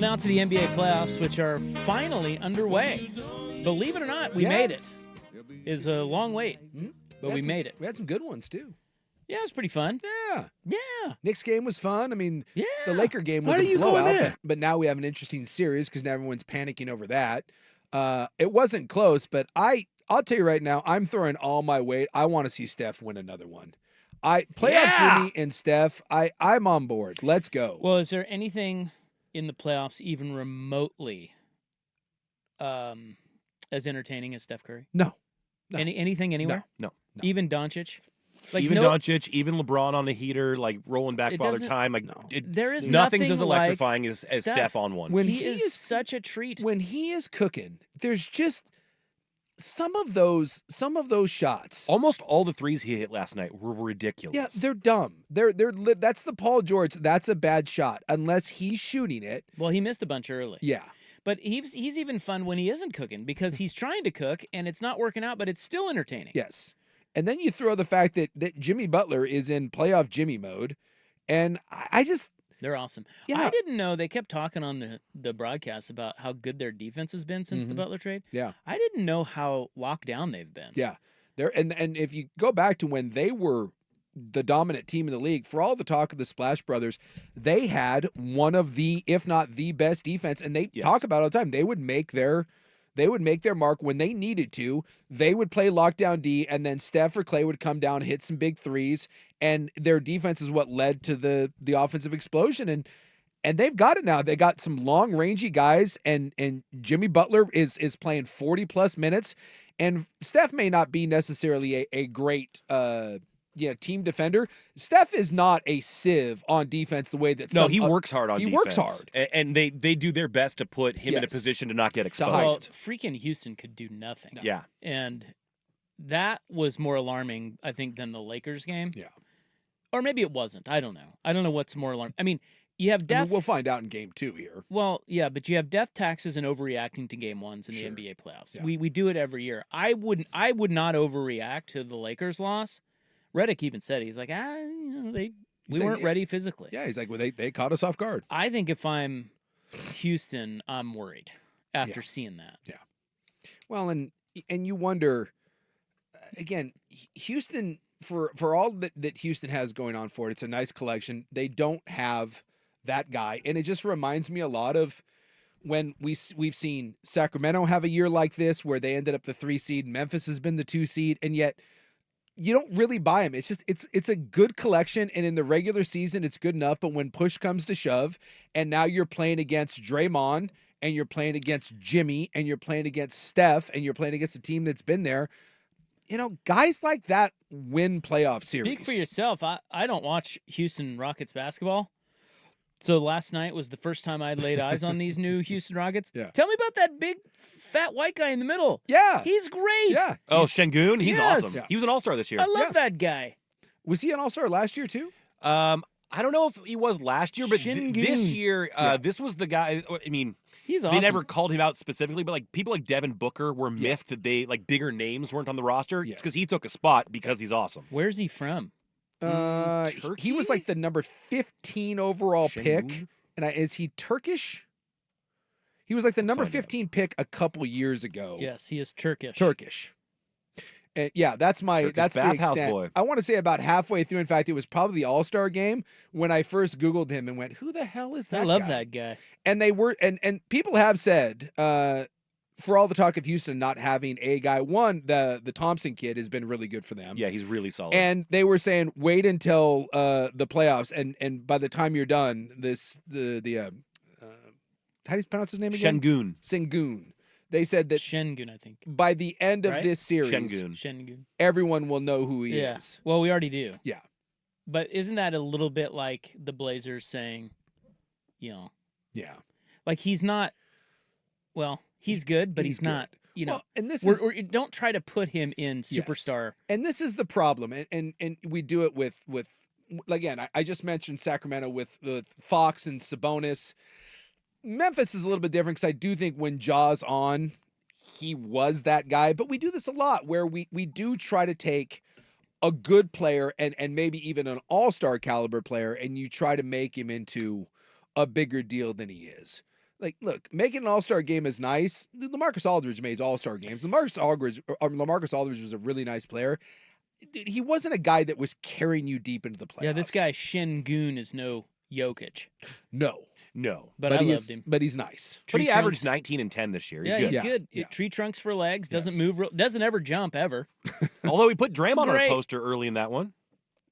now to the NBA playoffs, which are finally underway. Believe it or not, we made it. It's a long wait, but we made it. We had some good ones, too. Yeah, it was pretty fun. Yeah. Knicks game was fun. I mean, Yeah. the Laker game was a blowout, but now we have an interesting series because now everyone's panicking over that. It wasn't close, but I'll tell you right now, I'm throwing all my weight. I want to see Steph win another one. Playoff Jimmy and Steph, I'm on board. Let's go. Well, is there anything in the playoffs even remotely as entertaining as Steph Curry? No. Anything anywhere? No. Even Doncic? Even Doncic, even LeBron on the heater, like rolling back Father Time. Like there is nothing's nothing as electrifying as Steph on one. When he is such a treat. When he is cooking, there's just some of those shots. Almost all the threes he hit last night were ridiculous. Yeah, they're dumb. That's the Paul George. That's a bad shot unless he's shooting it. Well, he missed a bunch early. Yeah. But he's even fun when he isn't cooking because he's trying to cook and it's not working out, but it's still entertaining. Yes. And then you throw the fact that Jimmy Butler is in playoff Jimmy mode. And I just... They're awesome. Yeah. I didn't know they kept talking on the broadcast about how good their defense has been since the Butler trade. Yeah. I didn't know how locked down they've been. Yeah. And if you go back to when they were the dominant team in the league, for all the talk of the Splash Brothers, they had one of the, if not the best defense. And they talk about it all the time. They would make their mark when they needed to. They would play lockdown D, and then Steph or Clay would come down, hit some big threes, and their defense is what led to the offensive explosion. And they've got it now. They got some long rangey guys, and Jimmy Butler is playing 40+ minutes, and Steph may not be necessarily a great team defender. Steph is not a sieve on defense the way that he works hard on defense. He works hard. And they do their best to put him in a position to not get exposed. Well, freaking Houston could do nothing. No. Yeah. And that was more alarming, I think, than the Lakers game. Yeah. Or maybe it wasn't. I don't know. I don't know what's more alarming. I mean, you have death. We'll find out in game 2 here. Well, yeah, but you have death taxes and overreacting to game ones in the NBA playoffs. Yeah. We do it every year. I would not overreact to the Lakers loss. Redick even said he's like, we weren't ready physically. Yeah, he's like, well, they caught us off guard. I think if I'm Houston, I'm worried after seeing that. Yeah. Well, and you wonder, again, Houston, for all that Houston has going on for it, it's a nice collection. They don't have that guy, and it just reminds me a lot of when we've seen Sacramento have a year like this where they ended up the 3 seed. Memphis has been the 2 seed, and yet you don't really buy them. It's just it's a good collection, and in the regular season it's good enough, but when push comes to shove and now you're playing against Draymond and you're playing against Jimmy and you're playing against Steph and you're playing against a team that's been there, guys like that win playoff series. Speak for yourself. I don't watch Houston Rockets basketball. So last night was the first time I'd laid eyes on these new Houston Rockets. Yeah. Tell me about that big, fat white guy in the middle. Yeah. He's great. Yeah. Oh, Şengün? He's awesome. Yeah. He was an all-star this year. I love that guy. Was he an all-star last year too? I don't know if he was last year, but this year, this was the guy. I mean, he's awesome. They never called him out specifically, but like people like Devin Booker were miffed that they like bigger names weren't on the roster. It's because he took a spot because he's awesome. Where's he from? Turkey? He was like the number 15 overall Şengün? pick. And is he Turkish? He was like the number 15 pick a couple years ago. Yes, he is Turkish. And that's the extent. Boy. I want to say about halfway through. In fact, it was probably the All-Star game when I first Googled him and went, "Who the hell is that?" I love guy? that guy. And they were, and people have said, for all the talk of Houston not having a guy, the Thompson kid has been really good for them. Yeah, he's really solid. And they were saying, wait until the playoffs, and by the time you're done, how do you pronounce his name again? Şengün. They said that Şengün, I think. by the end of this series, Şengün. everyone will know who he is. Well, we already do. Yeah. But isn't that a little bit like the Blazers saying, Yeah. like he's not, he's good, but he's not, and this or don't try to put him in superstar. Yes. And this is the problem. And we do it with again, I just mentioned Sacramento with Fox and Sabonis. Memphis is a little bit different because I do think when Ja's on, he was that guy. But we do this a lot where we do try to take a good player and maybe even an all-star caliber player, and you try to make him into a bigger deal than he is. like, look, making an all-star game is nice. LaMarcus Aldridge made all-star games. LaMarcus Aldridge was a really nice player. Dude, he wasn't a guy that was carrying you deep into the playoffs. Yeah, this guy Şengün is no Jokic. No. But I loved him. But he's nice. But he averaged 19 and 10 this year. He's good. Yeah. Tree trunks for legs. Doesn't move. Doesn't ever jump ever. Although he put Draymond on a poster early in that one.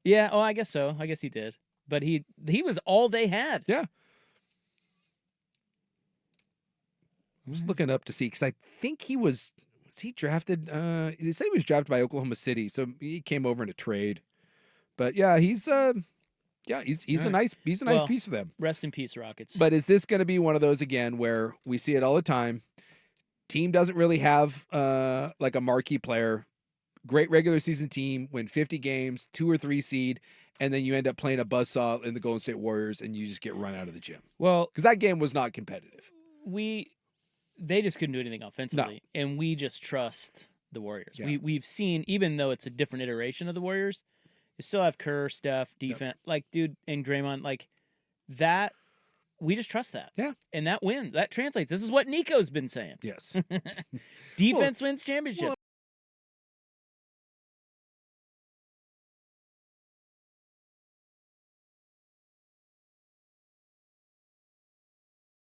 Yeah. Oh, I guess so. I guess he did. But he was all they had. Yeah. I was looking up to see because I think he was he drafted? They say he was drafted by Oklahoma City, so he came over in a trade. But yeah, he's a nice piece for them. Rest in peace, Rockets. But is this going to be one of those again where we see it all the time? Team doesn't really have like a marquee player. Great regular season team, win 50 games, 2 or 3 seed, and then you end up playing a buzzsaw in the Golden State Warriors, and you just get run out of the gym. Well, because that game was not competitive. They just couldn't do anything offensively, and we just trust the Warriors. Yeah. We've seen, even though it's a different iteration of the Warriors, you still have Kerr, Steph, defense, dude, and Draymond, that. We just trust that. Yeah. And that wins. That translates. This is what Nico's been saying. Yes. Defense wins championships.